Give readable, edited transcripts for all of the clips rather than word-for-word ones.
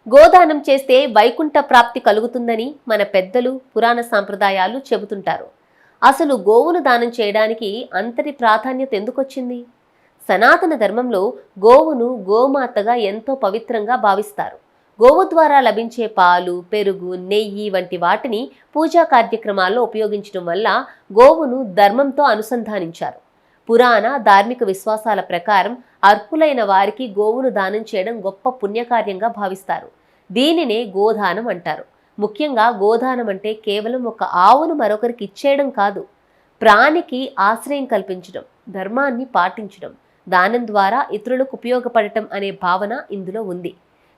గోదానం చేస్తే వైకుంఠ ప్రాప్తి కలుగుతుందని మన పెద్దలు పురాణ సాంప్రదాయాలు చెబుతుంటారు. అసలు గోవును దానం చేయడానికి అంతటి ప్రాధాన్యత ఎందుకొచ్చింది? సనాతన ధర్మంలో గోవును గోమాతగా ఎంతో పవిత్రంగా భావిస్తారు. గోవు ద్వారా లభించే పాలు, పెరుగు, నెయ్యి వంటి వాటిని పూజా కార్యక్రమాల్లో ఉపయోగించడం వల్ల గోవును ధర్మంతో అనుసంధానించారు. పురాణ ధార్మిక విశ్వాసాల ప్రకారం అర్హులైన వారికి గోవును దానం చేయడం గొప్ప పుణ్యకార్యంగా భావిస్తారు. దీనినే గోదానం అంటారు. ముఖ్యంగా గోదానం అంటే కేవలం ఒక ఆవును మరొకరికి ఇచ్చేయడం కాదు, ప్రాణికి ఆశ్రయం కల్పించడం, ధర్మాన్ని పాటించడం, దానం ద్వారా ఇతరులకు ఉపయోగపడటం అనే భావన ఇందులో ఉంది.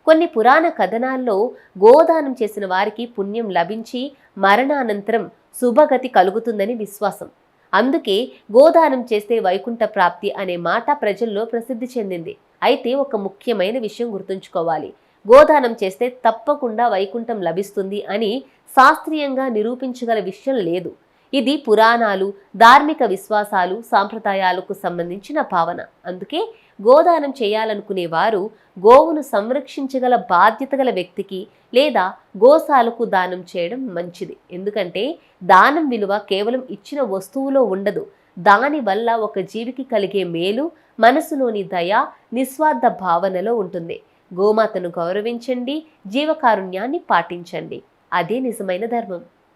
కొన్ని పురాణ కథనాల్లో గోదానం చేసిన వారికి పుణ్యం లభించి మరణానంతరం శుభగతి కలుగుతుందని విశ్వాసం. అందుకే గోదానం చేస్తే వైకుంఠ ప్రాప్తి అనే మాట ప్రజల్లో ప్రసిద్ధి చెందింది. అయితే ఒక ముఖ్యమైన విషయం గుర్తుంచుకోవాలి. గోదానం చేస్తే తప్పకుండా వైకుంఠం లభిస్తుంది అని శాస్త్రీయంగా నిరూపించగల విషయం లేదు. ఇది పురాణాలు, ధార్మిక విశ్వాసాలు, సాంప్రదాయాలకు సంబంధించిన భావన. అందుకే గోదానం చేయాలనుకునే వారు గోవును సంరక్షించగల బాధ్యత గల వ్యక్తికి లేదా గోశాలకు దానం చేయడం మంచిది. ఎందుకంటే దానం విలువ కేవలం ఇచ్చిన వస్తువులో ఉండదు, దానివల్ల ఒక జీవికి కలిగే మేలు, మనసులోని దయ, నిస్వార్థ భావనలో ఉంటుంది. గోమాతను గౌరవించండి, జీవకారుణ్యాన్ని పాటించండి. అదే నిజమైన ధర్మం.